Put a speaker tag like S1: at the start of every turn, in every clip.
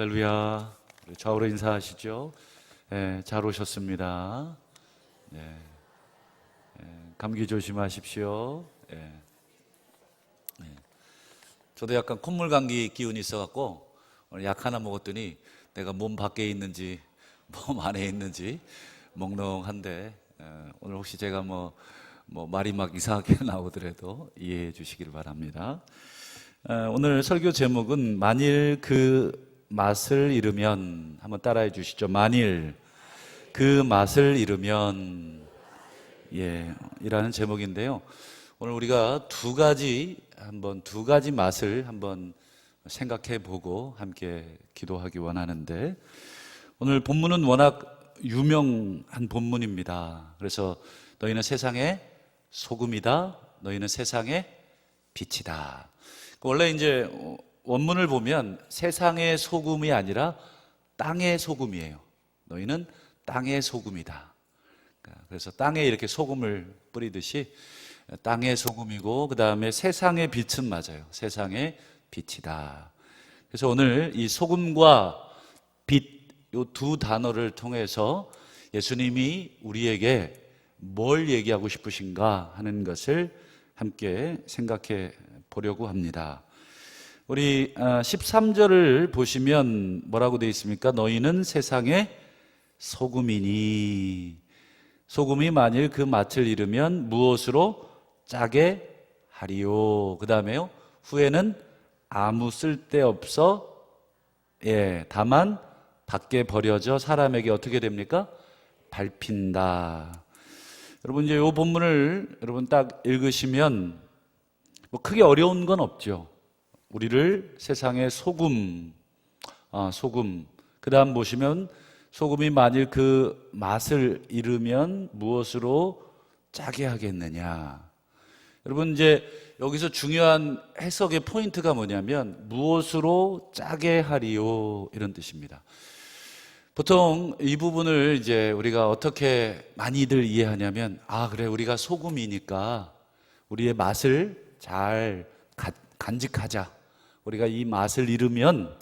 S1: 할렐루야. 좌우로 인사하시죠. 잘 오셨습니다. 감기 조심하십시오. 저도 약간 콧물 감기 기운이 있어갖고 오늘 약 하나 먹었더니 내가 몸 밖에 있는지 몸 안에 있는지 멍멍한데, 오늘 혹시 제가 뭐 말이 막 이상하게 나오더라도 이해해 주시기를 바랍니다. 오늘 설교 제목은 만일 그 맛을 잃으면, 한번 따라해 주시죠. 만일 그 맛을 잃으면, 이라는 제목인데요. 오늘 우리가 두 가지 맛을 한번 생각해 보고 함께 기도하기 원하는데, 오늘 본문은 워낙 유명한 본문입니다. 그래서 너희는 세상의 소금이다, 너희는 세상의 빛이다. 원래 이제 원문을 보면 세상의 소금이 아니라 땅의 소금이에요. 너희는 땅의 소금이다. 그래서 땅에 이렇게 소금을 뿌리듯이 땅의 소금이고, 그 다음에 세상의 빛은 맞아요. 세상의 빛이다. 그래서 오늘 이 소금과 빛, 이 두 단어를 통해서 예수님이 우리에게 뭘 얘기하고 싶으신가 하는 것을 함께 생각해 보려고 합니다. 우리 13절을 보시면 뭐라고 되어 있습니까? 너희는 세상의 소금이니, 소금이 만일 그 맛을 잃으면 무엇으로 짜게 하리요. 그 다음에요, 후에는 아무 쓸데없어 다만 밖에 버려져 사람에게 어떻게 됩니까? 밟힌다. 여러분, 이제 이 본문을 여러분 딱 읽으시면 뭐 크게 어려운 건 없죠. 우리를 세상의 소금, 그 다음 보시면 소금이 만일 그 맛을 잃으면 무엇으로 짜게 하겠느냐. 여러분, 이제 여기서 중요한 해석의 포인트가 뭐냐면 무엇으로 짜게 하리요, 이런 뜻입니다. 보통 이 부분을 이제 우리가 어떻게 많이들 이해하냐면, 그래, 우리가 소금이니까 우리의 맛을 잘 간직하자. 우리가 이 맛을 잃으면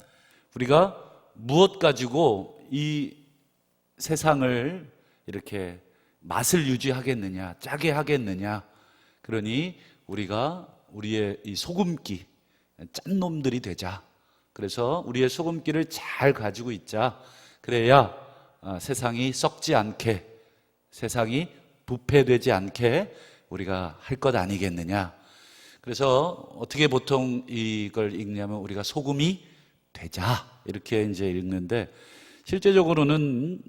S1: 우리가 무엇 가지고 이 세상을 이렇게 맛을 유지하겠느냐, 짜게 하겠느냐. 그러니 우리가 우리의 이 소금기, 짠 놈들이 되자. 그래서 우리의 소금기를 잘 가지고 있자. 그래야 세상이 썩지 않게, 세상이 부패되지 않게 우리가 할 것 아니겠느냐. 그래서 어떻게 보통 이걸 읽냐면 우리가 소금이 되자, 이렇게 이제 읽는데, 실제적으로는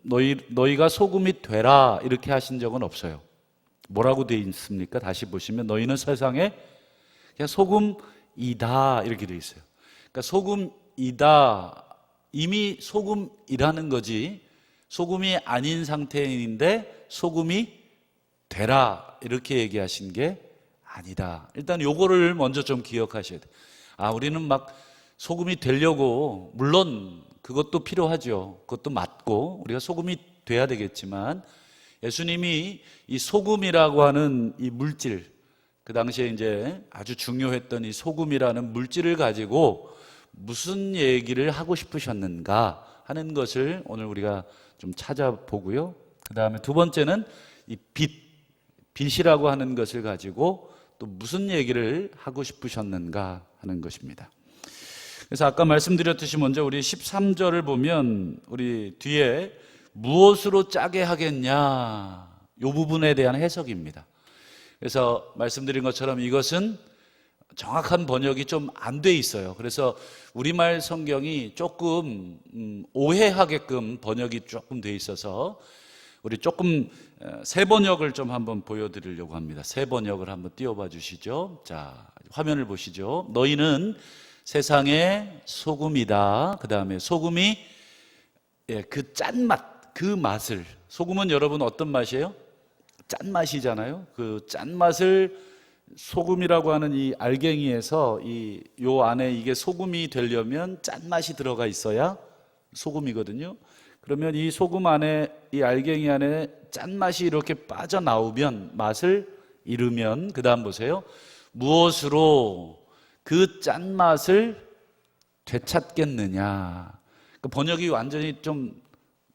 S1: 너희가 소금이 되라 이렇게 하신 적은 없어요. 뭐라고 되어 있습니까? 다시 보시면 너희는 세상에 그냥 소금이다 이렇게 되어 있어요. 그러니까 소금이다, 이미 소금이라는 거지 소금이 아닌 상태인데 소금이 되라 이렇게 얘기하신 게 아니다. 일단 요거를 먼저 좀 기억하셔야 돼요. 우리는 막 소금이 되려고, 물론 그것도 필요하죠. 그것도 맞고 우리가 소금이 돼야 되겠지만, 예수님이 이 소금이라고 하는 이 물질, 그 당시에 이제 아주 중요했던 이 소금이라는 물질을 가지고 무슨 얘기를 하고 싶으셨는가 하는 것을 오늘 우리가 좀 찾아보고요. 그 다음에 두 번째는 이 빛이라고 하는 것을 가지고 또 무슨 얘기를 하고 싶으셨는가 하는 것입니다. 그래서 아까 말씀드렸듯이 먼저 우리 13절을 보면 우리 뒤에 무엇으로 짜게 하겠냐, 이 부분에 대한 해석입니다. 그래서 말씀드린 것처럼 이것은 정확한 번역이 좀 안 돼 있어요. 그래서 우리말 성경이 조금 오해하게끔 번역이 조금 돼 있어서 우리 조금 새 번역을 좀 한번 보여드리려고 합니다. 새 번역을 한번 띄워봐 주시죠. 자, 화면을 보시죠. 너희는 세상의 소금이다. 그 다음에 소금이 그 짠맛, 그 맛을, 소금은 여러분 어떤 맛이에요? 짠맛이잖아요. 그 짠맛을 소금이라고 하는 이 알갱이에서 요 안에 이게 소금이 되려면 짠맛이 들어가 있어야 소금이거든요. 그러면 이 소금 안에, 이 알갱이 안에 짠맛이 이렇게 빠져나오면, 맛을 잃으면, 그 다음 보세요. 무엇으로 그 짠맛을 되찾겠느냐. 그 번역이 완전히 좀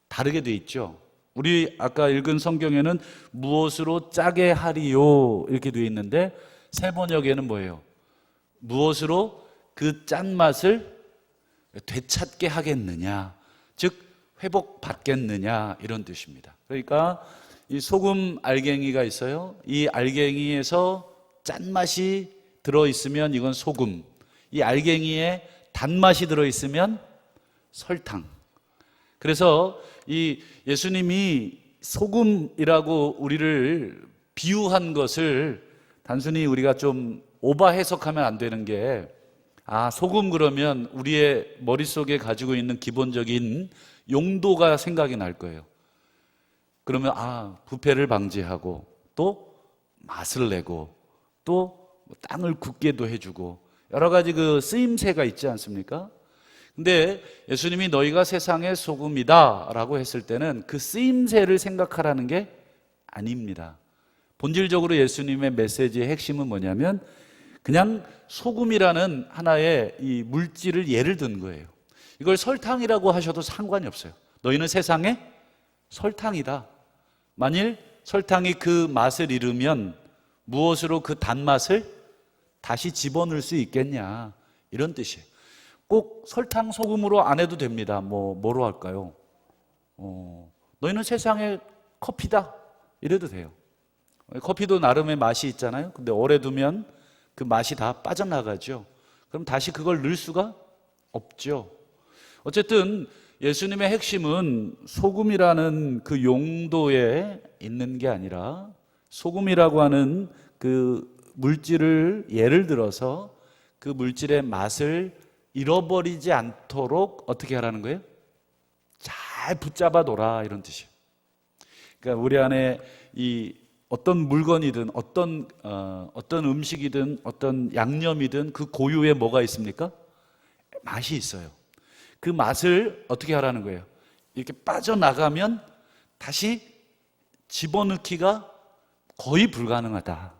S1: 다르게 돼 있죠. 우리 아까 읽은 성경에는 무엇으로 짜게 하리요 이렇게 돼 있는데 새 번역에는 뭐예요? 무엇으로 그 짠맛을 되찾게 하겠느냐, 즉 회복받겠느냐 이런 뜻입니다. 그러니까 이 소금 알갱이가 있어요. 이 알갱이에서 짠맛이 들어있으면 이건 소금, 이 알갱이에 단맛이 들어있으면 설탕. 그래서 이 예수님이 소금이라고 우리를 비유한 것을 단순히 우리가 좀 오바 해석하면 안 되는 게, 소금 그러면 우리의 머릿속에 가지고 있는 기본적인 용도가 생각이 날 거예요. 그러면 부패를 방지하고 또 맛을 내고 또 땅을 굳게도 해주고 여러 가지 그 쓰임새가 있지 않습니까? 근데 예수님이 너희가 세상의 소금이다 라고 했을 때는 그 쓰임새를 생각하라는 게 아닙니다. 본질적으로 예수님의 메시지의 핵심은 뭐냐면 그냥 소금이라는 하나의 이 물질을 예를 든 거예요. 이걸 설탕이라고 하셔도 상관이 없어요. 너희는 세상의 설탕이다. 만일 설탕이 그 맛을 잃으면 무엇으로 그 단맛을 다시 집어넣을 수 있겠냐, 이런 뜻이에요. 꼭 설탕 소금으로 안 해도 됩니다. 뭐로 할까요? 너희는 세상의 커피다 이래도 돼요. 커피도 나름의 맛이 있잖아요. 근데 오래 두면 그 맛이 다 빠져나가죠. 그럼 다시 그걸 넣을 수가 없죠. 어쨌든 예수님의 핵심은 소금이라는 그 용도에 있는 게 아니라 소금이라고 하는 그 물질을 예를 들어서 그 물질의 맛을 잃어버리지 않도록 어떻게 하라는 거예요? 잘 붙잡아 둬라, 이런 뜻이에요. 그러니까 우리 안에 이 어떤 물건이든 어떤 음식이든 어떤 양념이든 그 고유에 뭐가 있습니까? 맛이 있어요. 그 맛을 어떻게 하라는 거예요? 이렇게 빠져나가면 다시 집어넣기가 거의 불가능하다.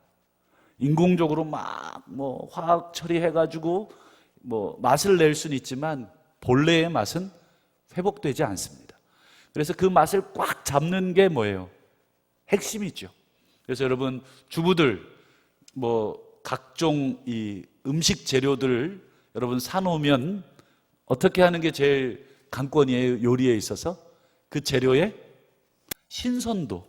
S1: 인공적으로 막 화학 처리해가지고 맛을 낼 수는 있지만 본래의 맛은 회복되지 않습니다. 그래서 그 맛을 꽉 잡는 게 뭐예요? 핵심이죠. 그래서 여러분 주부들 각종 이 음식 재료들을 여러분 사놓으면 어떻게 하는 게 제일 관건이에요? 요리에 있어서 그 재료의 신선도,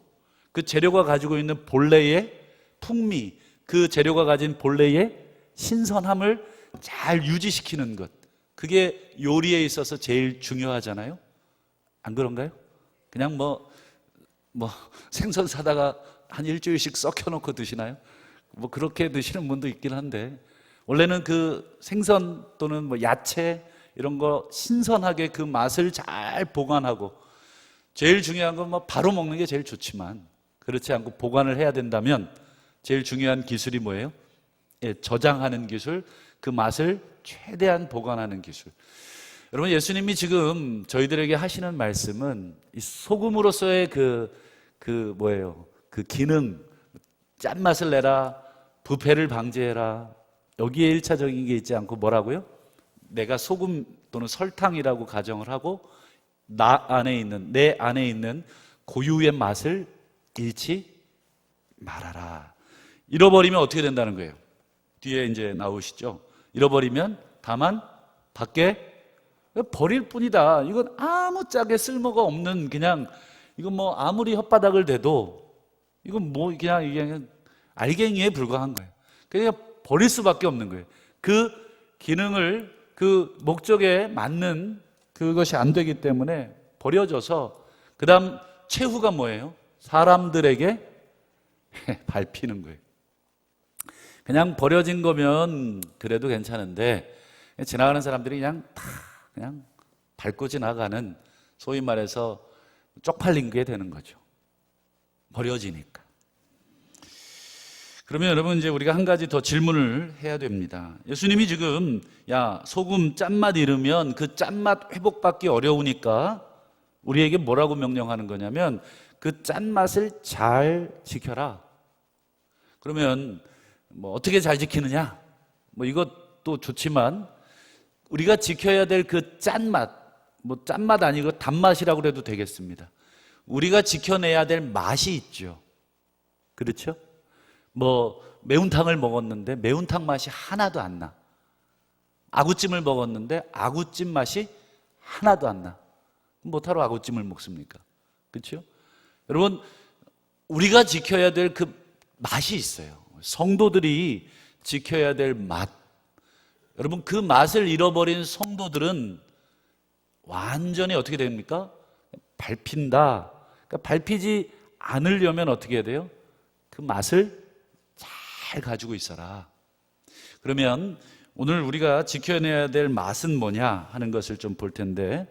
S1: 그 재료가 가지고 있는 본래의 풍미, 그 재료가 가진 본래의 신선함을 잘 유지시키는 것, 그게 요리에 있어서 제일 중요하잖아요. 안 그런가요? 그냥 생선 사다가 한 일주일씩 썩혀놓고 드시나요? 그렇게 드시는 분도 있긴 한데, 원래는 그 생선 또는 야채 이런 거 신선하게 그 맛을 잘 보관하고, 제일 중요한 건 바로 먹는 게 제일 좋지만 그렇지 않고 보관을 해야 된다면 제일 중요한 기술이 뭐예요? 저장하는 기술, 그 맛을 최대한 보관하는 기술. 여러분, 예수님이 지금 저희들에게 하시는 말씀은 이 소금으로서의 그 기능, 짠맛을 내라, 부패를 방지해라, 여기에 1차적인 게 있지 않고 뭐라고요? 내가 소금 또는 설탕이라고 가정을 하고 내 안에 있는 고유의 맛을 잃지 말아라. 잃어버리면 어떻게 된다는 거예요? 뒤에 이제 나오시죠. 잃어버리면 다만 밖에 버릴 뿐이다. 이건 아무짝에 쓸모가 없는, 그냥 이건 아무리 혓바닥을 대도 이건 그냥 이게 알갱이에 불과한 거예요. 그러니까 버릴 수밖에 없는 거예요. 그 기능을, 그 목적에 맞는 그것이 안 되기 때문에 버려져서, 그 다음 최후가 뭐예요? 사람들에게 밟히는 거예요. 그냥 버려진 거면 그래도 괜찮은데 지나가는 사람들이 그냥 밟고 지나가는, 소위 말해서 쪽팔린 게 되는 거죠. 버려지니까. 그러면 여러분, 이제 우리가 한 가지 더 질문을 해야 됩니다. 예수님이 지금 소금 짠맛 잃으면 그 짠맛 회복받기 어려우니까 우리에게 뭐라고 명령하는 거냐면 그 짠맛을 잘 지켜라. 그러면 어떻게 잘 지키느냐? 이것도 좋지만 우리가 지켜야 될 그 짠맛, 뭐 짠맛 아니고 단맛이라고 해도 되겠습니다. 우리가 지켜내야 될 맛이 있죠. 그렇죠? 뭐 매운탕을 먹었는데 매운탕 맛이 하나도 안 나. 아구찜을 먹었는데 아구찜 맛이 하나도 안 나. 뭐하러 아구찜을 먹습니까? 그렇죠? 여러분, 우리가 지켜야 될 그 맛이 있어요. 성도들이 지켜야 될 맛. 여러분, 그 맛을 잃어버린 성도들은 완전히 어떻게 됩니까? 밟힌다. 그러니까 밟히지 않으려면 어떻게 해야 돼요? 그 맛을 잘 가지고 있어라. 그러면 오늘 우리가 지켜내야 될 맛은 뭐냐 하는 것을 좀 볼 텐데,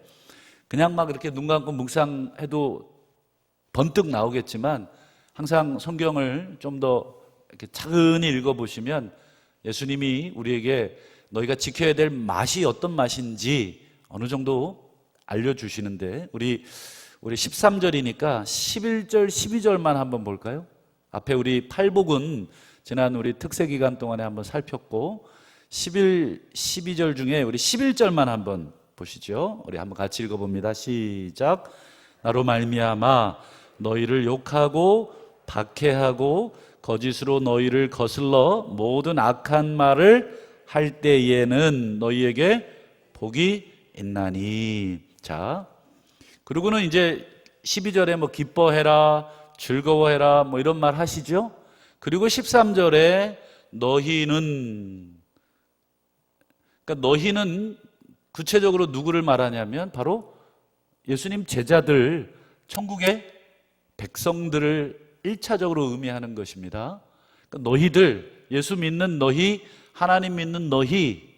S1: 그냥 막 이렇게 눈 감고 묵상해도 번뜩 나오겠지만 항상 성경을 좀 더 이렇게 차근히 읽어보시면 예수님이 우리에게 너희가 지켜야 될 맛이 어떤 맛인지 어느 정도 알려주시는데, 우리 13절이니까 11절, 12절만 한번 볼까요? 앞에 우리 팔복은 지난 우리 특세 기간 동안에 한번 살폈고 11, 12절 중에 우리 11절만 한번 보시죠. 우리 한번 같이 읽어봅니다. 시작. 나로 말미암아 너희를 욕하고 박해하고 거짓으로 너희를 거슬러 모든 악한 말을 할 때에는 너희에게 복이 있나니. 자, 그리고는 이제 12절에 뭐 기뻐해라, 즐거워해라 뭐 이런 말 하시죠. 그리고 13절에 너희는, 그러니까 너희는 구체적으로 누구를 말하냐면 바로 예수님 제자들, 천국의 백성들을 1차적으로 의미하는 것입니다. 그러니까 너희들, 예수 믿는 너희, 하나님 믿는 너희,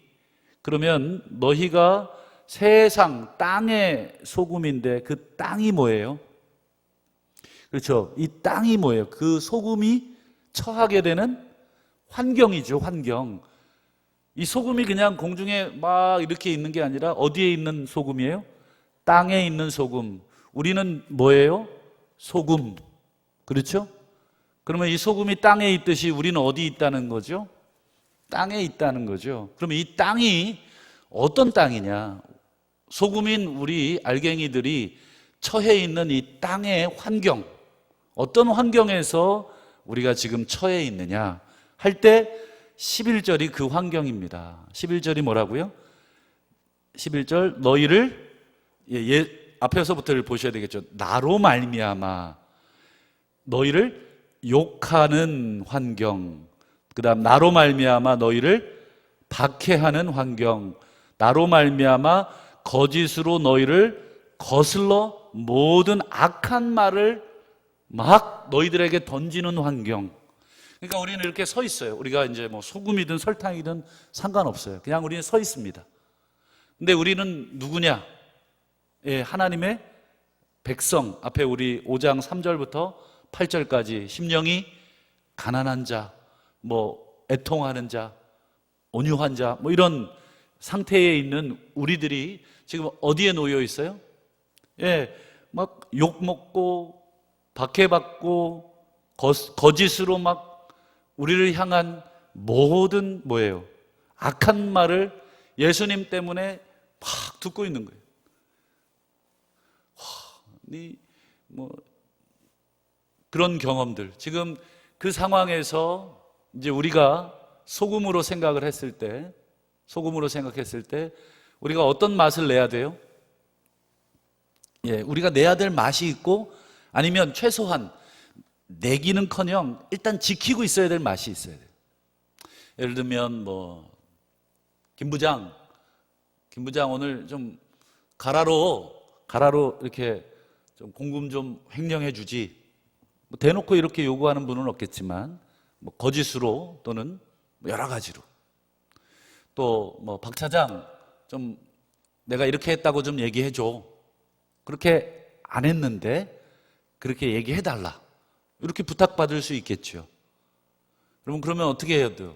S1: 그러면 너희가 세상, 땅의 소금인데 그 땅이 뭐예요? 그렇죠. 이 땅이 뭐예요? 그 소금이 처하게 되는 환경이죠, 환경. 이 소금이 그냥 공중에 막 이렇게 있는 게 아니라 어디에 있는 소금이에요? 땅에 있는 소금. 우리는 뭐예요? 소금. 그렇죠? 그러면 이 소금이 땅에 있듯이 우리는 어디 있다는 거죠? 땅에 있다는 거죠. 그러면 이 땅이 어떤 땅이냐? 소금인 우리 알갱이들이 처해 있는 이 땅의 환경, 어떤 환경에서 우리가 지금 처해 있느냐 할 때 11절이 그 환경입니다. 11절이 뭐라고요? 11절 너희를, 앞에서부터를 보셔야 되겠죠. 나로 말미암아 너희를 욕하는 환경, 그 다음 나로 말미암아 너희를 박해하는 환경, 나로 말미암아 거짓으로 너희를 거슬러 모든 악한 말을 막 너희들에게 던지는 환경. 그러니까 우리는 이렇게 서 있어요. 우리가 이제 뭐 소금이든 설탕이든 상관없어요. 그냥 우리는 서 있습니다. 근데 우리는 누구냐? 예, 하나님의 백성. 앞에 우리 5장 3절부터 8절까지 심령이 가난한 자, 뭐 애통하는 자, 온유한 자, 뭐 이런 상태에 있는 우리들이 지금 어디에 놓여 있어요? 예, 막 욕 먹고 박해받고 거짓으로 막 우리를 향한 모든 뭐예요? 악한 말을 예수님 때문에 막 듣고 있는 거예요. 뭐 그런 경험들, 지금 그 상황에서 이제 우리가 소금으로 생각을 했을 때, 소금으로 생각했을 때 우리가 어떤 맛을 내야 돼요? 예, 우리가 내야 될 맛이 있고, 아니면 최소한 내기는커녕 일단 지키고 있어야 될 맛이 있어야 돼요. 예를 들면 뭐 김 부장 오늘 좀 가라로 이렇게 좀 공금 좀 횡령해 주지. 뭐 대놓고 이렇게 요구하는 분은 없겠지만 뭐 거짓으로 또는 뭐 여러 가지로. 또 뭐 박 차장 좀 내가 이렇게 했다고 좀 얘기해 줘. 그렇게 안 했는데 그렇게 얘기해 달라. 이렇게 부탁받을 수 있겠죠. 여러분, 그러면 어떻게 해야 돼요?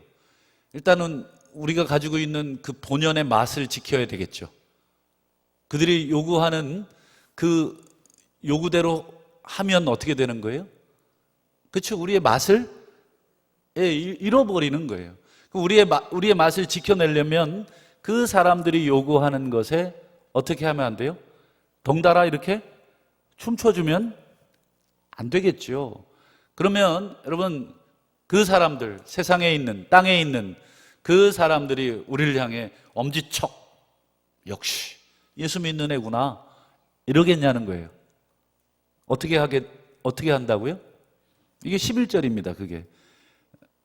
S1: 일단은 우리가 가지고 있는 그 본연의 맛을 지켜야 되겠죠. 그들이 요구하는 그 요구대로 하면 어떻게 되는 거예요? 그렇죠. 우리의 맛을 잃어버리는 거예요. 우리의 맛을 지켜내려면 그 사람들이 요구하는 것에 어떻게 하면 안 돼요? 덩달아 이렇게 춤춰주면 안 되겠죠. 그러면 여러분, 그 사람들, 세상에 있는, 땅에 있는 그 사람들이 우리를 향해 엄지척, 역시 예수 믿는 애구나, 이러겠냐는 거예요. 어떻게 한다고요? 이게 11절입니다. 그게.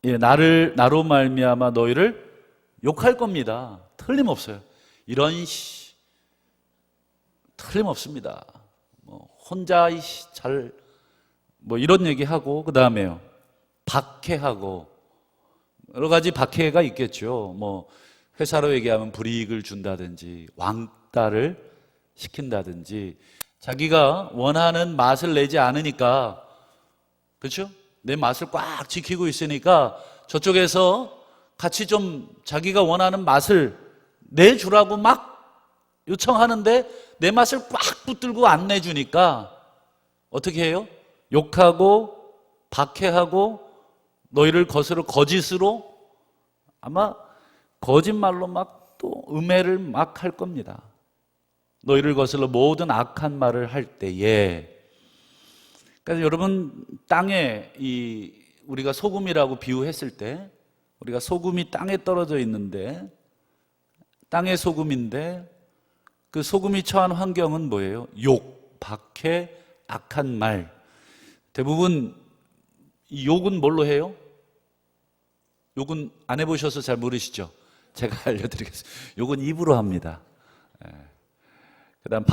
S1: 예, 나로 말미암아 너희를 욕할 겁니다. 틀림없어요. 틀림없습니다. 혼자 이런 얘기하고, 그 다음에요, 박해하고, 여러 가지 박해가 있겠죠. 회사로 얘기하면 불이익을 준다든지, 왕따를 시킨다든지, 자기가 원하는 맛을 내지 않으니까, 그렇죠? 내 맛을 꽉 지키고 있으니까 저쪽에서 같이 좀 자기가 원하는 맛을 내주라고 막 요청하는데 내 맛을 꽉 붙들고 안 내주니까 어떻게 해요? 욕하고 박해하고 너희를 거짓으로, 아마 거짓말로 막 또 음해를 막 할 겁니다. 너희를 거슬러 모든 악한 말을 할 때에. 그래서 여러분, 땅에 우리가 소금이라고 비유했을 때, 우리가 소금이 땅에 떨어져 있는데, 땅의 소금인데, 그 소금이 처한 환경은 뭐예요? 욕, 박해, 악한 말. 대부분 이 욕은 뭘로 해요? 욕은 안 해보셔서 잘 모르시죠? 제가 알려드리겠습니다. 욕은 입으로 합니다. 그 다음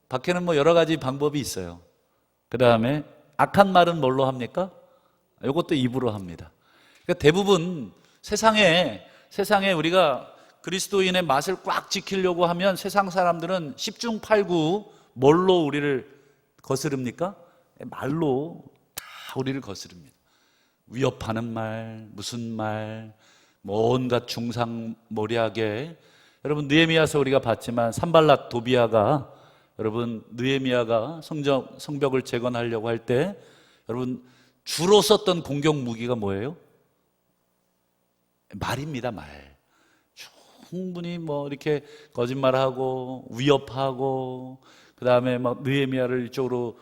S1: 박해는 여러 가지 방법이 있어요. 그 다음에 악한 말은 뭘로 합니까? 이것도 입으로 합니다. 그러니까 대부분 세상에 우리가 그리스도인의 맛을 꽉 지키려고 하면 세상 사람들은 10중 8구 뭘로 우리를 거스릅니까? 말로 다 우리를 거스릅니다. 위협하는 말, 무슨 말, 온갖 중상모략에. 여러분, 느헤미야서 우리가 봤지만 산발랏 도비아가, 여러분, 느헤미야가 성벽을 재건하려고 할 때 여러분 주로 썼던 공격 무기가 뭐예요? 말입니다. 말. 충분히 이렇게 거짓말하고 위협하고, 그 다음에 느헤미야를 이쪽으로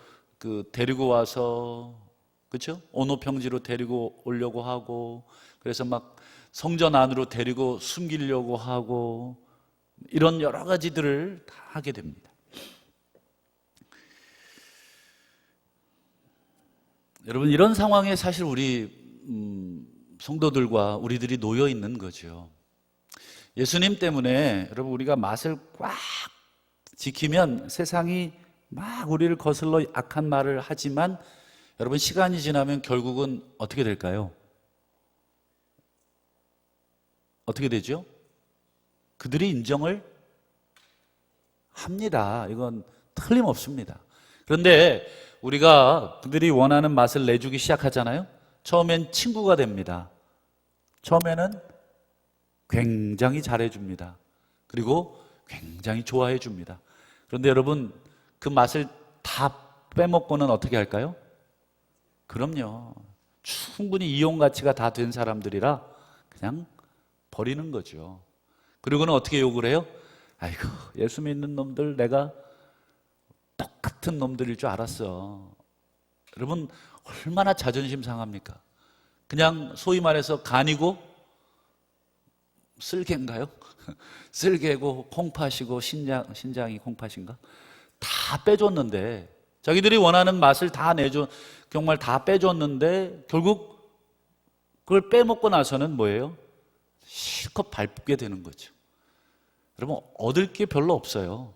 S1: 데리고 와서, 그렇죠? 온오평지로 데리고 오려고 하고, 그래서 성전 안으로 데리고 숨기려고 하고, 이런 여러 가지들을 다 하게 됩니다. 여러분, 이런 상황에 사실 우리 성도들과 우리들이 놓여 있는 거죠. 예수님 때문에 여러분, 우리가 맛을 꽉 지키면 세상이 막 우리를 거슬러 악한 말을 하지만, 여러분, 시간이 지나면 결국은 어떻게 될까요? 어떻게 되죠? 그들이 인정을 합니다. 이건 틀림없습니다. 그런데 우리가 그들이 원하는 맛을 내주기 시작하잖아요. 처음엔 친구가 됩니다. 처음에는 굉장히 잘해줍니다. 그리고 굉장히 좋아해줍니다. 그런데 여러분, 그 맛을 다 빼먹고는 어떻게 할까요? 그럼요. 충분히 이용 가치가 다 된 사람들이라 그냥 버리는 거죠. 그리고는 어떻게 욕을 해요? 아이고, 예수 믿는 놈들, 내가 똑같은 놈들일 줄 알았어. 여러분, 얼마나 자존심 상합니까? 그냥 소위 말해서 간이고 쓸개인가요? 쓸개고 콩팥이고 신장이 콩팥인가? 다 빼줬는데, 자기들이 원하는 맛을 다 정말 다 빼줬는데 결국 그걸 빼먹고 나서는 뭐예요? 실컷 밟게 되는 거죠. 여러분, 얻을 게 별로 없어요.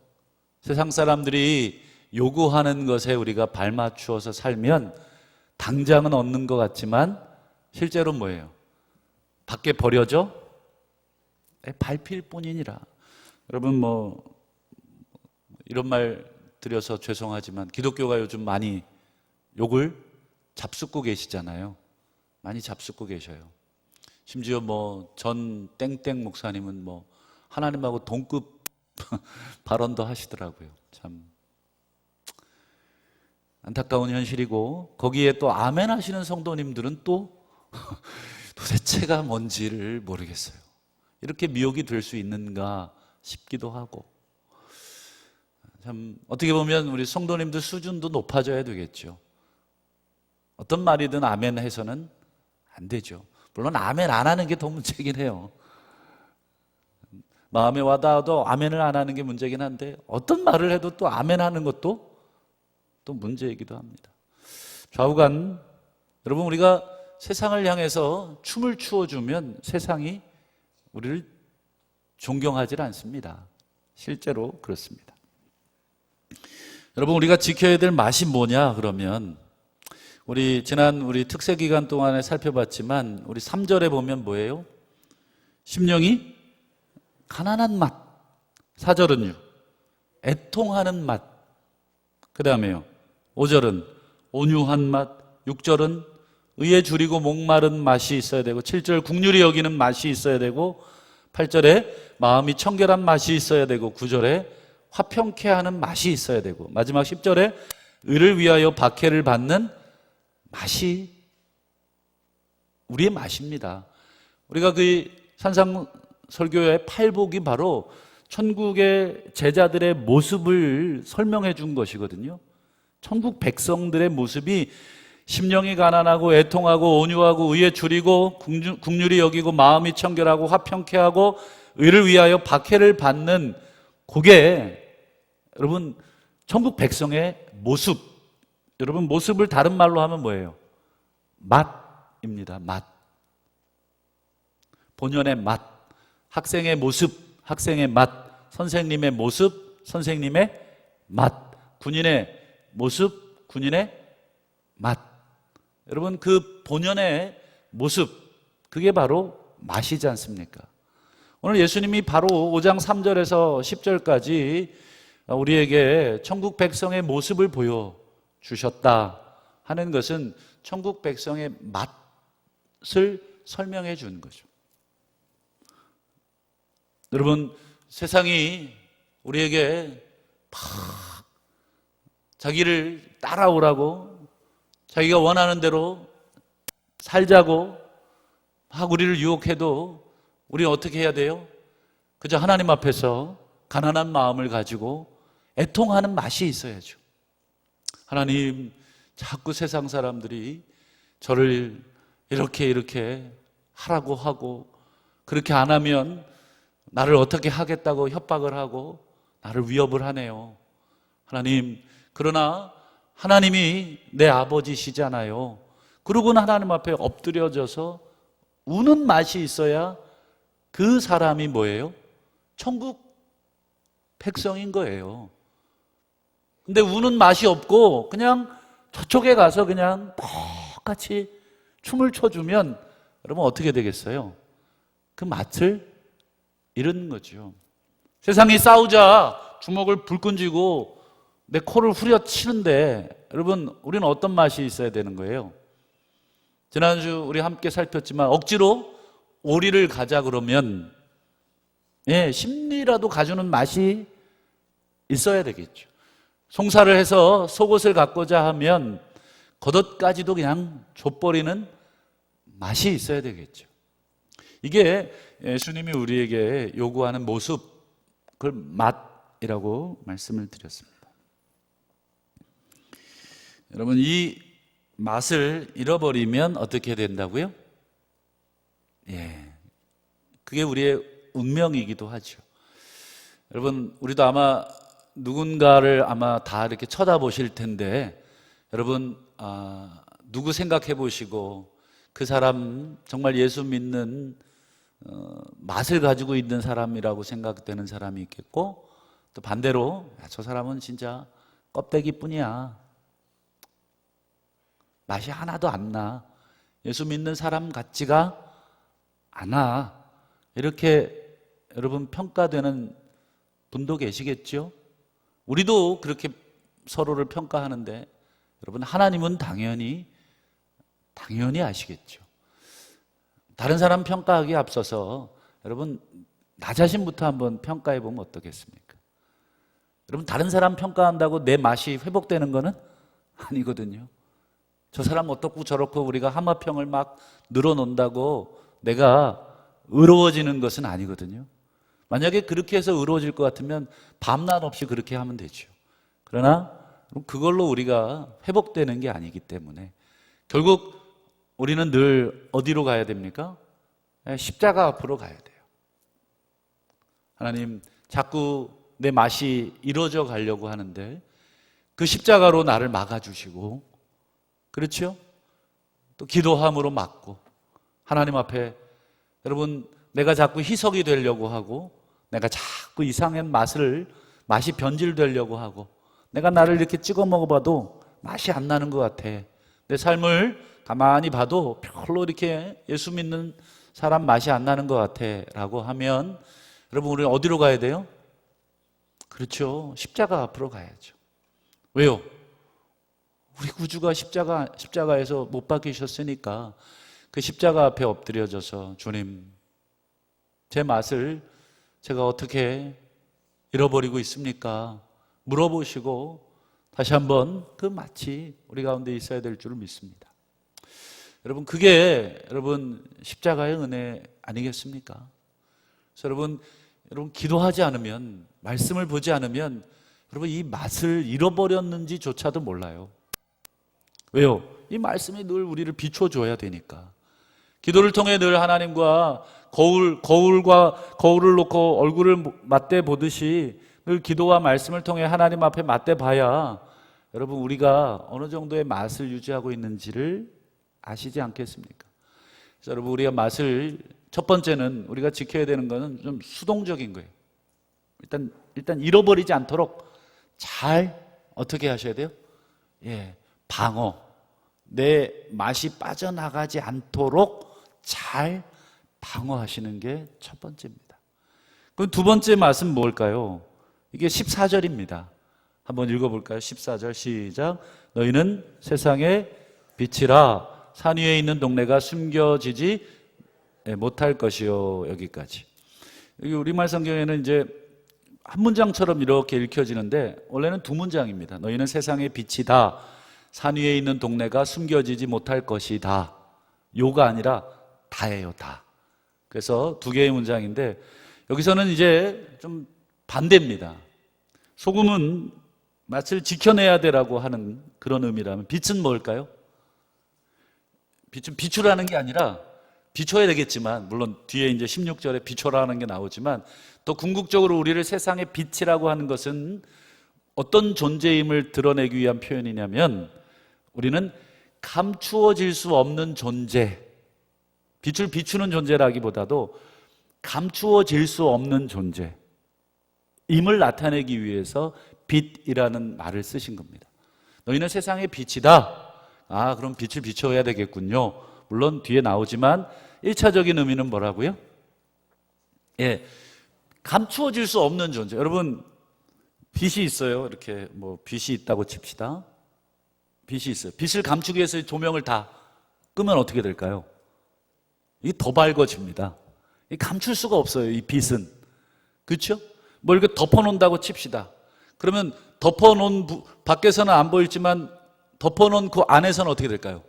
S1: 세상 사람들이 요구하는 것에 우리가 발맞추어서 살면 당장은 얻는 것 같지만 실제로 뭐예요? 밖에 버려져 밟힐 뿐이니라. 여러분, 이런 말 드려서 죄송하지만 기독교가 요즘 많이 욕을 잡숫고 계시잖아요. 많이 잡숫고 계셔요. 심지어 전 땡땡 목사님은 하나님하고 동급 발언도 하시더라고요. 참 안타까운 현실이고, 거기에 또 아멘 하시는 성도님들은 또 도대체가 뭔지를 모르겠어요. 이렇게 미혹이 될 수 있는가 싶기도 하고. 참 어떻게 보면 우리 성도님들 수준도 높아져야 되겠죠. 어떤 말이든 아멘 해서는 안 되죠. 물론 아멘 안 하는 게 더 문제긴 해요. 마음에 와닿아도 아멘을 안 하는 게 문제긴 한데 어떤 말을 해도 또 아멘 하는 것도 또 문제이기도 합니다. 좌우간, 여러분 우리가 세상을 향해서 춤을 추어주면 세상이 우리를 존경하지 않습니다. 실제로 그렇습니다. 여러분 우리가 지켜야 될 맛이 뭐냐 그러면 우리 지난 특세 기간 동안에 살펴봤지만 우리 3절에 보면 뭐예요? 심령이 가난한 맛. 4절은요 애통하는 맛. 그 다음에요 5절은 온유한 맛. 6절은 의에 줄이고 목마른 맛이 있어야 되고 7절 국률이 여기는 맛이 있어야 되고 8절에 마음이 청결한 맛이 있어야 되고 9절에 화평케 하는 맛이 있어야 되고 마지막 10절에 의를 위하여 박해를 받는 맛이 우리의 맛입니다. 우리가 그 산상설교의 팔복이 바로 천국의 제자들의 모습을 설명해 준 것이거든요. 천국 백성들의 모습이 심령이 가난하고 애통하고 온유하고 의에 줄이고 국률이 여기고 마음이 청결하고 화평케 하고 의를 위하여 박해를 받는 그게 여러분 천국 백성의 모습. 여러분 모습을 다른 말로 하면 뭐예요? 맛입니다. 맛. 본연의 맛. 학생의 모습, 학생의 맛. 선생님의 모습, 선생님의 맛. 군인의 모습, 군인의 맛. 여러분 그 본연의 모습, 그게 바로 맛이지 않습니까? 오늘 예수님이 바로 5장 3절에서 10절까지 우리에게 천국 백성의 모습을 보여주셨다 하는 것은 천국 백성의 맛을 설명해 주는 거죠. 여러분 세상이 우리에게 막 자기를 따라오라고 자기가 원하는 대로 살자고 막 우리를 유혹해도 우리는 어떻게 해야 돼요? 그저 하나님 앞에서 가난한 마음을 가지고 애통하는 맛이 있어야죠. 하나님, 자꾸 세상 사람들이 저를 이렇게 하라고 하고 그렇게 안 하면 나를 어떻게 하겠다고 협박을 하고 나를 위협을 하네요. 하나님, 그러나 하나님이 내 아버지시잖아요. 그러고는 하나님 앞에 엎드려져서 우는 맛이 있어야 그 사람이 뭐예요? 천국 백성인 거예요. 근데 우는 맛이 없고 그냥 저쪽에 가서 그냥 똑같이 춤을 춰주면 여러분 어떻게 되겠어요? 그 맛을 잃은 거죠. 세상이 싸우자 주먹을 불끈 쥐고 내 코를 후려치는데 여러분 우리는 어떤 맛이 있어야 되는 거예요? 지난주 우리 함께 살폈지만 억지로 오리를 가자 그러면 심리라도 가주는 맛이 있어야 되겠죠. 송사를 해서 속옷을 갖고자 하면 겉옷까지도 그냥 줘버리는 맛이 있어야 되겠죠. 이게 예수님이 우리에게 요구하는 모습, 그걸 맛이라고 말씀을 드렸습니다. 여러분 이 맛을 잃어버리면 어떻게 된다고요? 그게 우리의 운명이기도 하죠. 여러분 우리도 아마 누군가를 아마 다 이렇게 쳐다보실 텐데 여러분 누구 생각해 보시고 그 사람 정말 예수 믿는 맛을 가지고 있는 사람이라고 생각되는 사람이 있겠고 또 반대로 저 사람은 진짜 껍데기뿐이야. 맛이 하나도 안 나. 예수 믿는 사람 같지가 않아. 이렇게 여러분 평가되는 분도 계시겠죠? 우리도 그렇게 서로를 평가하는데 여러분 하나님은 당연히 아시겠죠. 다른 사람 평가하기에 앞서서 여러분 나 자신부터 한번 평가해 보면 어떻겠습니까? 여러분 다른 사람 평가한다고 내 맛이 회복되는 거는 아니거든요. 저 사람 어떻고 저렇고 우리가 하마평을 막 늘어놓는다고 내가 의로워지는 것은 아니거든요. 만약에 그렇게 해서 의로워질 것 같으면 밤낮 없이 그렇게 하면 되죠. 그러나 그걸로 우리가 회복되는 게 아니기 때문에 결국 우리는 늘 어디로 가야 됩니까? 십자가 앞으로 가야 돼요. 하나님, 자꾸 내 맛이 이루어져 가려고 하는데 그 십자가로 나를 막아주시고, 그렇죠? 또 기도함으로 막고, 하나님 앞에 여러분, 내가 자꾸 희석이 되려고 하고, 내가 자꾸 이상한 맛이 변질되려고 하고, 내가 나를 이렇게 찍어 먹어봐도 맛이 안 나는 것 같아. 내 삶을 가만히 봐도 별로 이렇게 예수 믿는 사람 맛이 안 나는 것 같아 라고 하면, 여러분, 우리는 어디로 가야 돼요? 그렇죠. 십자가 앞으로 가야죠. 왜요? 우리 구주가 십자가에서 못 박히셨으니까 그 십자가 앞에 엎드려져서, 주님, 제 맛을 제가 어떻게 잃어버리고 있습니까? 물어보시고 다시 한번 그 맛이 우리 가운데 있어야 될 줄 믿습니다. 여러분, 그게 여러분 십자가의 은혜 아니겠습니까? 그래서 여러분 기도하지 않으면, 말씀을 보지 않으면 여러분 이 맛을 잃어버렸는지조차도 몰라요. 왜요? 이 말씀이 늘 우리를 비춰줘야 되니까. 기도를 통해 늘 하나님과 거울을 놓고 얼굴을 맞대 보듯이 늘 기도와 말씀을 통해 하나님 앞에 맞대 봐야 여러분 우리가 어느 정도의 맛을 유지하고 있는지를 아시지 않겠습니까? 그래서 여러분, 우리가 맛을, 첫 번째는 우리가 지켜야 되는 것은 좀 수동적인 거예요. 일단 잃어버리지 않도록 잘 어떻게 하셔야 돼요? 방어. 내 맛이 빠져나가지 않도록 잘 방어하시는 게 첫 번째입니다. 그럼 두 번째 맛은 뭘까요? 이게 14절입니다. 한번 읽어볼까요? 14절 시작. 너희는 세상의 빛이라. 산 위에 있는 동네가 숨겨지지 못할 것이요. 여기까지. 여기 우리말 성경에는 이제 한 문장처럼 이렇게 읽혀지는데 원래는 두 문장입니다. 너희는 세상의 빛이다. 산 위에 있는 동네가 숨겨지지 못할 것이다. 요가 아니라 다예요, 다. 그래서 두 개의 문장인데 여기서는 이제 좀 반대입니다. 소금은 맛을 지켜내야 되라고 하는 그런 의미라면, 빛은 뭘까요? 빛은 비추라는 게 아니라, 비춰야 되겠지만, 물론 뒤에 이제 16절에 비춰라는 게 나오지만, 또 궁극적으로 우리를 세상의 빛이라고 하는 것은 어떤 존재임을 드러내기 위한 표현이냐면, 우리는 감추어질 수 없는 존재, 빛을 비추는 존재라기보다도 감추어질 수 없는 존재, 임을 나타내기 위해서 빛이라는 말을 쓰신 겁니다. 너희는 세상의 빛이다. 그럼 빛을 비춰야 되겠군요. 물론 뒤에 나오지만 1차적인 의미는 뭐라고요? 감추어질 수 없는 존재. 여러분, 빛이 있어요. 이렇게 빛이 있다고 칩시다. 빛이 있어요. 빛을 감추기 위해서 조명을 다 끄면 어떻게 될까요? 이게 더 밝아집니다. 감출 수가 없어요, 이 빛은. 그렇죠? 이렇게 덮어놓는다고 칩시다. 그러면 덮어놓은 밖에서는 안 보이지만 덮어놓은 그 안에서는 어떻게 될까요?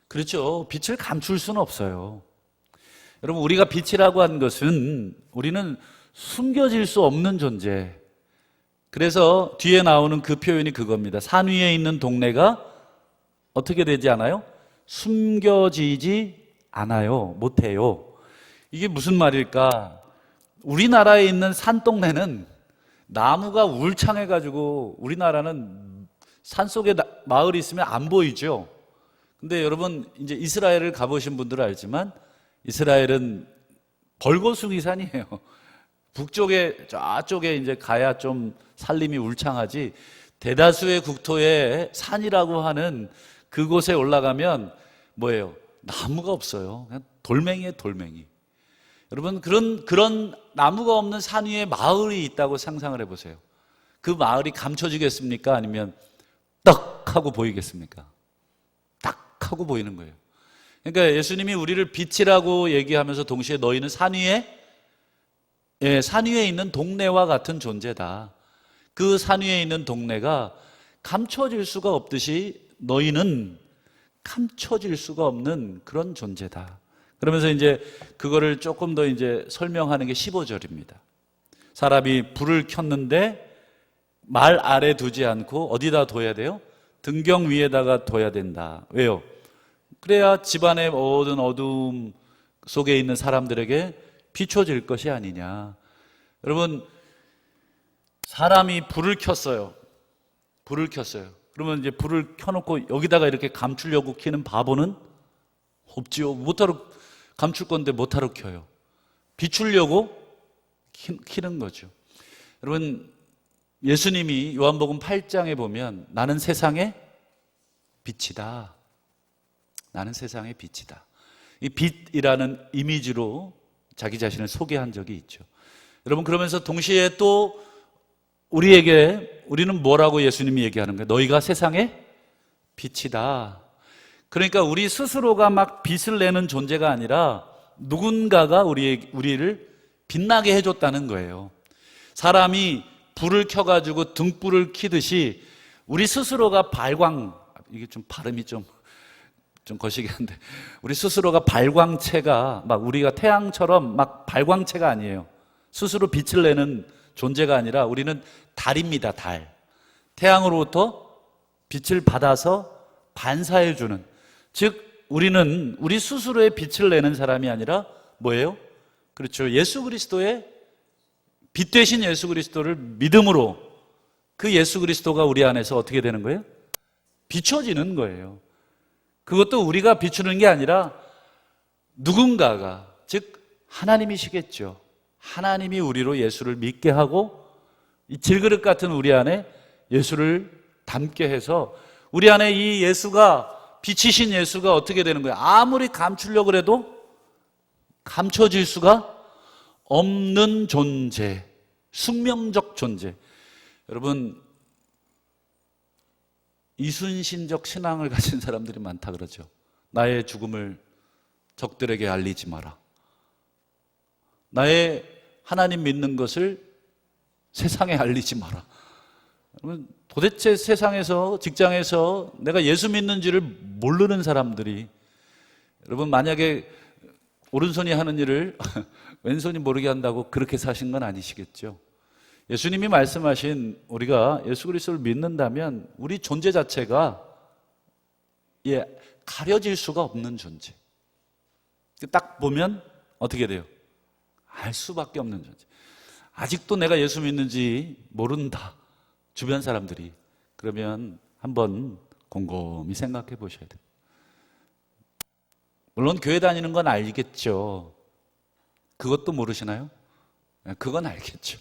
S1: 그렇죠. 빛을 감출 수는 없어요. 여러분, 우리가 빛이라고 하는 것은 우리는 숨겨질 수 없는 존재. 그래서 뒤에 나오는 그 표현이 그겁니다. 산 위에 있는 동네가 어떻게 되지 않아요? 숨겨지지 않아요. 못해요. 이게 무슨 말일까? 우리나라에 있는 산동네는 나무가 울창해가지고 우리나라는 산속에 마을이 있으면 안 보이죠. 근데 여러분, 이제 이스라엘을 가보신 분들은 알지만 이스라엘은 벌거숭이 산이에요. 북쪽에, 저쪽에 이제 가야 좀 산림이 울창하지, 대다수의 국토에 산이라고 하는 그곳에 올라가면 뭐예요? 나무가 없어요. 그냥 돌멩이에요, 돌멩이. 여러분, 그런 나무가 없는 산 위에 마을이 있다고 상상을 해보세요. 그 마을이 감춰지겠습니까? 아니면 떡 하고 보이겠습니까? 딱 하고 보이는 거예요. 그러니까 예수님이 우리를 빛이라고 얘기하면서 동시에 너희는 산 위에 있는 동네와 같은 존재다. 그 산 위에 있는 동네가 감춰질 수가 없듯이 너희는 감춰질 수가 없는 그런 존재다. 그러면서 이제 그거를 조금 더 이제 설명하는 게 15절입니다. 사람이 불을 켰는데 말 아래 두지 않고 어디다 둬야 돼요? 등경 위에다가 둬야 된다. 왜요? 그래야 집안의 모든 어두움 속에 있는 사람들에게 비춰질 것이 아니냐. 여러분, 사람이 불을 켰어요. 불을 켰어요. 그러면 이제 불을 켜놓고 여기다가 이렇게 감추려고 켜는 바보는 없지요. 못하러 감출 건데 못하러 켜요. 비추려고 켜는 거죠. 여러분, 예수님이 요한복음 8장에 보면 나는 세상의 빛이다. 나는 세상의 빛이다. 이 빛이라는 이미지로 자기 자신을 소개한 적이 있죠. 여러분, 그러면서 동시에 또 우리는 뭐라고 예수님이 얘기하는 거예요? 너희가 세상의 빛이다. 그러니까 우리 스스로가 막 빛을 내는 존재가 아니라 누군가가 우리를 빛나게 해줬다는 거예요. 사람이 불을 켜가지고 등불을 켜듯이 우리 스스로가 이게 좀 발음이 좀 거시기 한데, 우리 스스로가 발광체가 막 우리가 태양처럼 막 발광체가 아니에요. 스스로 빛을 내는 존재가 아니라 우리는 달입니다, 달. 태양으로부터 빛을 받아서 반사해주는, 즉 우리는 우리 스스로의 빛을 내는 사람이 아니라 뭐예요? 그렇죠. 예수 그리스도의 빛 되신 예수 그리스도를 믿음으로 그 예수 그리스도가 우리 안에서 어떻게 되는 거예요? 비춰지는 거예요. 그것도 우리가 비추는 게 아니라 누군가가, 즉 하나님이시겠죠. 하나님이 우리로 예수를 믿게 하고 이 질그릇 같은 우리 안에 예수를 담게 해서 우리 안에 이 예수가, 빛이신 예수가 어떻게 되는 거예요? 아무리 감추려고 해도 감춰질 수가 없는 존재, 숙명적 존재. 여러분, 이순신적 신앙을 가진 사람들이 많다 그러죠. 나의 죽음을 적들에게 알리지 마라. 나의 하나님 믿는 것을 세상에 알리지 마라. 여러분, 도대체 세상에서, 직장에서 내가 예수 믿는지를 모르는 사람들이, 여러분, 만약에 오른손이 하는 일을 왼손이 모르게 한다고 그렇게 사신 건 아니시겠죠. 예수님이 말씀하신 우리가 예수 그리스도를 믿는다면 우리 존재 자체가 가려질 수가 없는 존재. 딱 보면 어떻게 돼요? 알 수밖에 없는 존재. 아직도 내가 예수 믿는지 모른다, 주변 사람들이. 그러면 한번 곰곰이 생각해 보셔야 돼요. 물론 교회 다니는 건 알겠죠. 그것도 모르시나요? 그건 알겠죠.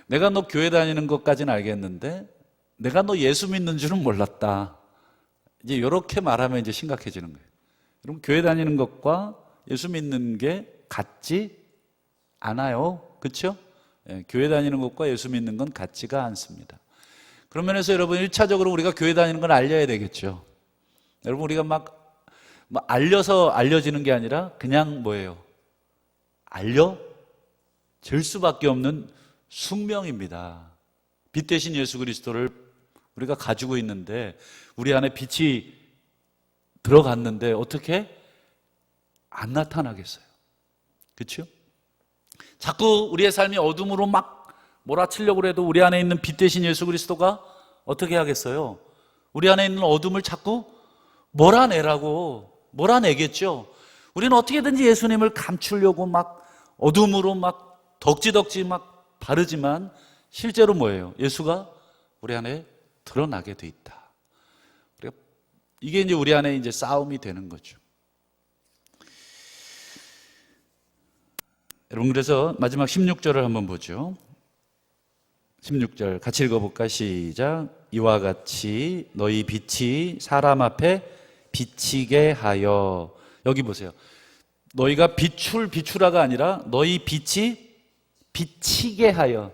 S1: 내가 너 교회 다니는 것까지는 알겠는데 내가 너 예수 믿는 줄은 몰랐다. 이제 이렇게 말하면 이제 심각해지는 거예요. 여러분, 교회 다니는 것과 예수 믿는 게 같지 않아요. 그렇죠? 교회 다니는 것과 예수 믿는 건 같지가 않습니다. 그런 면에서 여러분, 1차적으로 우리가 교회 다니는 걸 알려야 되겠죠. 여러분, 우리가 막 알려서 알려지는 게 아니라 그냥 뭐예요? 알려질 수밖에 없는 숙명입니다. 빛 대신 예수 그리스도를 우리가 가지고 있는데 우리 안에 빛이 들어갔는데 어떻게 안 나타나겠어요? 그렇죠? 자꾸 우리의 삶이 어둠으로 막 몰아치려고 해도 우리 안에 있는 빛 대신 예수 그리스도가 어떻게 하겠어요? 우리 안에 있는 어둠을 자꾸 몰아내겠죠. 우리는 어떻게든지 예수님을 감추려고 막 어둠으로 막 덕지덕지 막 바르지만 실제로 뭐예요? 예수가 우리 안에 드러나게 돼 있다. 이게 이제 우리 안에 이제 싸움이 되는 거죠. 여러분, 그래서 마지막 16절을 한번 보죠. 16절 같이 읽어볼까? 시작. 이와 같이 너희 빛이 사람 앞에 비치게 하여. 여기 보세요. 너희가 비추라가 아니라 너희 빛이 비치게 하여.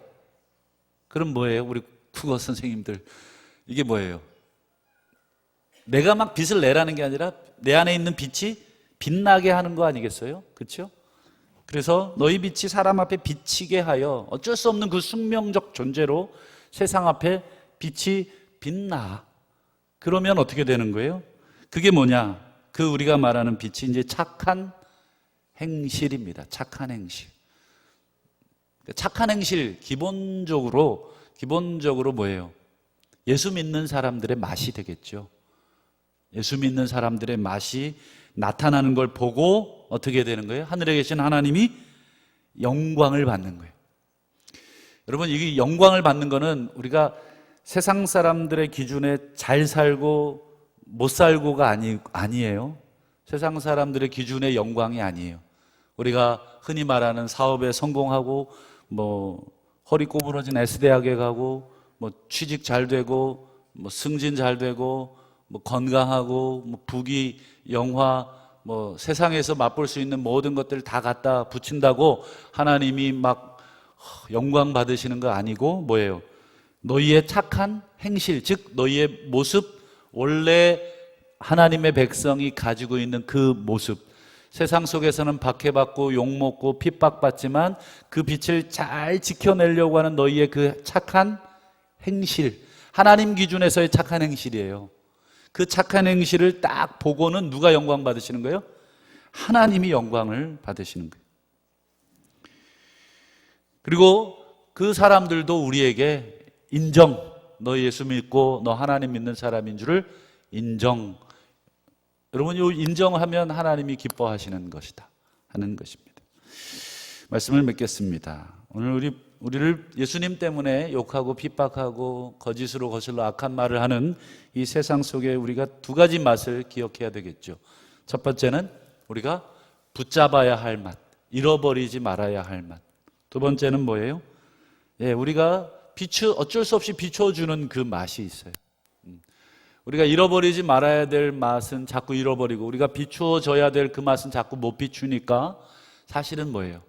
S1: 그럼 뭐예요? 우리 국어 선생님들, 이게 뭐예요? 내가 막 빛을 내라는 게 아니라 내 안에 있는 빛이 빛나게 하는 거 아니겠어요? 그렇죠? 그래서 너희 빛이 사람 앞에 비치게 하여, 어쩔 수 없는 그 숙명적 존재로 세상 앞에 빛이 빛나. 그러면 어떻게 되는 거예요? 그게 뭐냐? 그 우리가 말하는 빛이 이제 착한 행실입니다. 착한 행실. 착한 행실, 기본적으로 기본적으로 뭐예요? 예수 믿는 사람들의 맛이 되겠죠. 예수 믿는 사람들의 맛이 나타나는 걸 보고 어떻게 되는 거예요? 하늘에 계신 하나님이 영광을 받는 거예요. 여러분, 이게 영광을 받는 거는 우리가 세상 사람들의 기준에 잘 살고 못 살고가 아니에요. 세상 사람들의 기준의 영광이 아니에요. 우리가 흔히 말하는 사업에 성공하고 허리 꼬부러진 S대학에 가고 취직 잘 되고 승진 잘 되고 건강하고 부귀 영화 세상에서 맛볼 수 있는 모든 것들을 다 갖다 붙인다고 하나님이 막 영광 받으시는 거 아니고 뭐예요? 너희의 착한 행실, 즉 너희의 모습, 원래 하나님의 백성이 가지고 있는 그 모습, 세상 속에서는 박해받고 욕먹고 핍박받지만 그 빛을 잘 지켜내려고 하는 너희의 그 착한 행실, 하나님 기준에서의 착한 행실이에요. 그 착한 행실을 딱 보고는 누가 영광 받으시는 거예요? 하나님이 영광을 받으시는 거예요. 그리고 그 사람들도 우리에게 인정, 너 예수 믿고 너 하나님 믿는 사람인 줄을 인정. 여러분, 이 인정하면 하나님이 기뻐하시는 것이다 하는 것입니다. 말씀을 맺겠습니다. 오늘 우리를 예수님 때문에 욕하고 핍박하고 거짓으로 거슬러 악한 말을 하는 이 세상 속에 우리가 두 가지 맛을 기억해야 되겠죠. 첫 번째는 우리가 붙잡아야 할 맛, 잃어버리지 말아야 할 맛. 두 번째는 뭐예요? 우리가 어쩔 수 없이 비춰주는 그 맛이 있어요. 우리가 잃어버리지 말아야 될 맛은 자꾸 잃어버리고 우리가 비추어져야 될 그 맛은 자꾸 못 비추니까 사실은 뭐예요?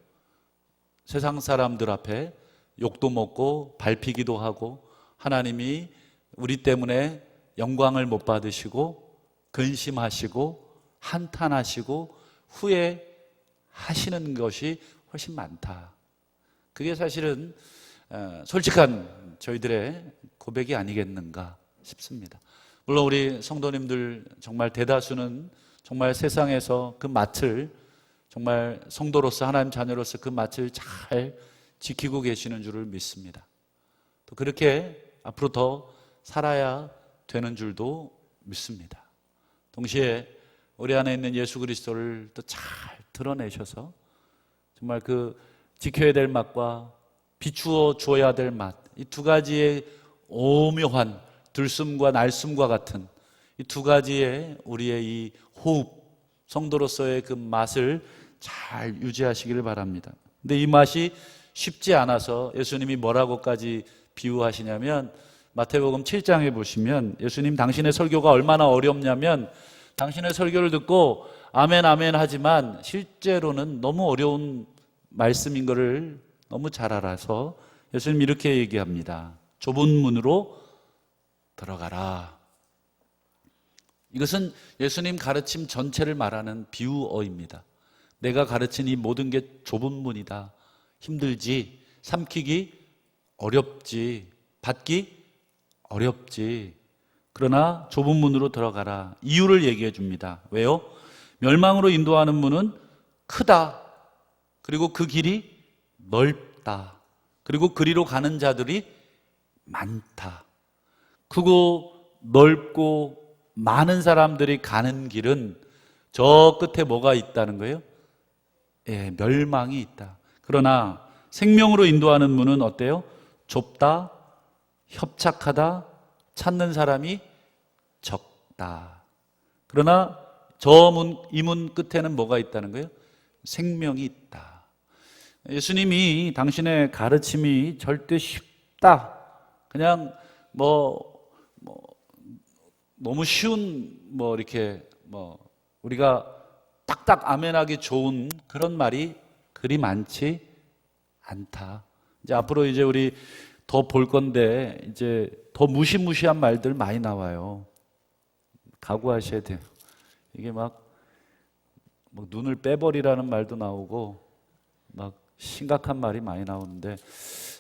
S1: 세상 사람들 앞에 욕도 먹고 밟히기도 하고 하나님이 우리 때문에 영광을 못 받으시고 근심하시고 한탄하시고 후회하시는 것이 훨씬 많다. 그게 사실은 솔직한 저희들의 고백이 아니겠는가 싶습니다. 물론 우리 성도님들 정말 대다수는 정말 세상에서 그 맛을 정말 성도로서 하나님 자녀로서 그 맛을 잘 지키고 계시는 줄을 믿습니다. 또 그렇게 앞으로 더 살아야 되는 줄도 믿습니다. 동시에 우리 안에 있는 예수 그리스도를 또 잘 드러내셔서 정말 그 지켜야 될 맛과 비추어 줘야 될 맛, 이 두 가지의 오묘한 들숨과 날숨과 같은 이 두 가지의 우리의 이 호흡, 성도로서의 그 맛을 잘 유지하시기를 바랍니다. 근데 이 맛이 쉽지 않아서 예수님이 뭐라고까지 비유하시냐면 마태복음 7장에 보시면 예수님 당신의 설교가 얼마나 어렵냐면 당신의 설교를 듣고 아멘 아멘 하지만 실제로는 너무 어려운 말씀인 것을 너무 잘 알아서 예수님 이렇게 얘기합니다. 좁은 문으로 들어가라. 이것은 예수님 가르침 전체를 말하는 비유어입니다. 내가 가르친 이 모든 게 좁은 문이다. 힘들지, 삼키기 어렵지, 받기 어렵지. 그러나 좁은 문으로 들어가라. 이유를 얘기해 줍니다. 왜요? 멸망으로 인도하는 문은 크다. 그리고 그 길이 넓다. 그리고 그리로 가는 자들이 많다. 크고 넓고 많은 사람들이 가는 길은 저 끝에 뭐가 있다는 거예요? 멸망이 있다. 그러나 생명으로 인도하는 문은 어때요? 좁다, 협착하다, 찾는 사람이 적다. 그러나 이 문 끝에는 뭐가 있다는 거예요? 생명이 있다. 예수님이 당신의 가르침이 절대 쉽다. 그냥 너무 쉬운 이렇게 우리가 딱딱 아멘하기 좋은 그런 말이 그리 많지 않다. 이제 앞으로 이제 우리 더 볼 건데 이제 더 무시무시한 말들 많이 나와요. 각오하셔야 돼요. 이게 막 눈을 빼버리라는 말도 나오고 막 심각한 말이 많이 나오는데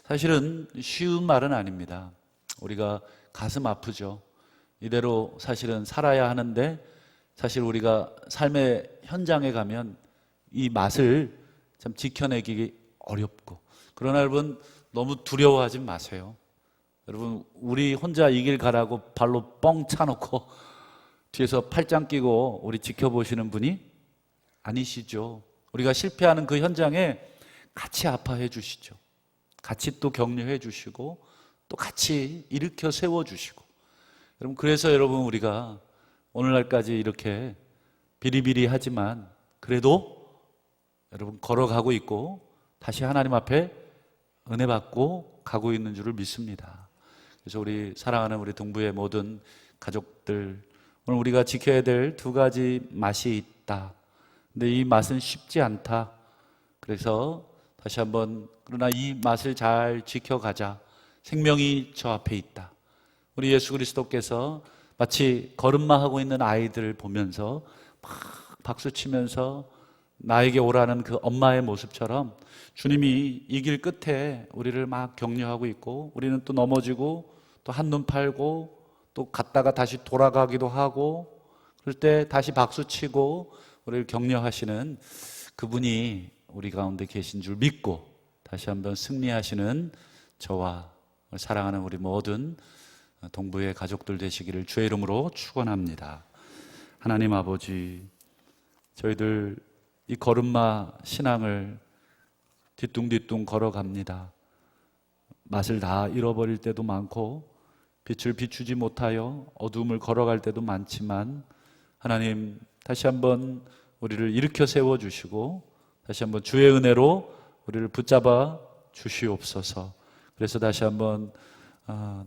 S1: 사실은 쉬운 말은 아닙니다. 우리가 가슴 아프죠. 이대로 사실은 살아야 하는데 사실 우리가 삶의 현장에 가면 이 맛을 참 지켜내기 어렵고 그러나 여러분 너무 두려워하지 마세요. 여러분, 우리 혼자 이 길 가라고 발로 뻥 차놓고 뒤에서 팔짱 끼고 우리 지켜보시는 분이 아니시죠. 우리가 실패하는 그 현장에 같이 아파해 주시죠. 같이 또 격려해 주시고 또 같이 일으켜 세워 주시고. 여러분, 그래서 여러분 우리가 오늘날까지 이렇게 비리비리하지만 그래도 여러분 걸어가고 있고 다시 하나님 앞에 은혜 받고 가고 있는 줄을 믿습니다. 그래서 우리 사랑하는 우리 동부의 모든 가족들, 오늘 우리가 지켜야 될 두 가지 맛이 있다. 근데 이 맛은 쉽지 않다. 그래서 다시 한번, 그러나 이 맛을 잘 지켜가자. 생명이 저 앞에 있다. 우리 예수 그리스도께서 마치 걸음마하고 있는 아이들을 보면서 막 박수치면서 나에게 오라는 그 엄마의 모습처럼 주님이 이 길 끝에 우리를 막 격려하고 있고, 우리는 또 넘어지고 또 한눈 팔고 또 갔다가 다시 돌아가기도 하고, 그럴 때 다시 박수치고 우리를 격려하시는 그분이 우리 가운데 계신 줄 믿고 다시 한번 승리하시는 저와 사랑하는 우리 모든 동부의 가족들 되시기를 주의 이름으로 축원합니다. 하나님 아버지, 저희들 이 걸음마 신앙을 뒤뚱뒤뚱 걸어갑니다. 맛을 다 잃어버릴 때도 많고 빛을 비추지 못하여 어둠을 걸어갈 때도 많지만, 하나님 다시 한번 우리를 일으켜 세워주시고 다시 한번 주의 은혜로 우리를 붙잡아 주시옵소서. 그래서 다시 한번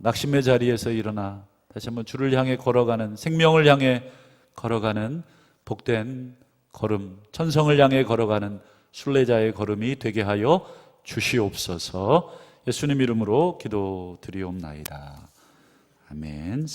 S1: 낙심의 자리에서 일어나 다시 한번 주를 향해 걸어가는, 생명을 향해 걸어가는 복된 걸음, 천성을 향해 걸어가는 순례자의 걸음이 되게 하여 주시옵소서. 예수님 이름으로 기도드리옵나이다. 아멘.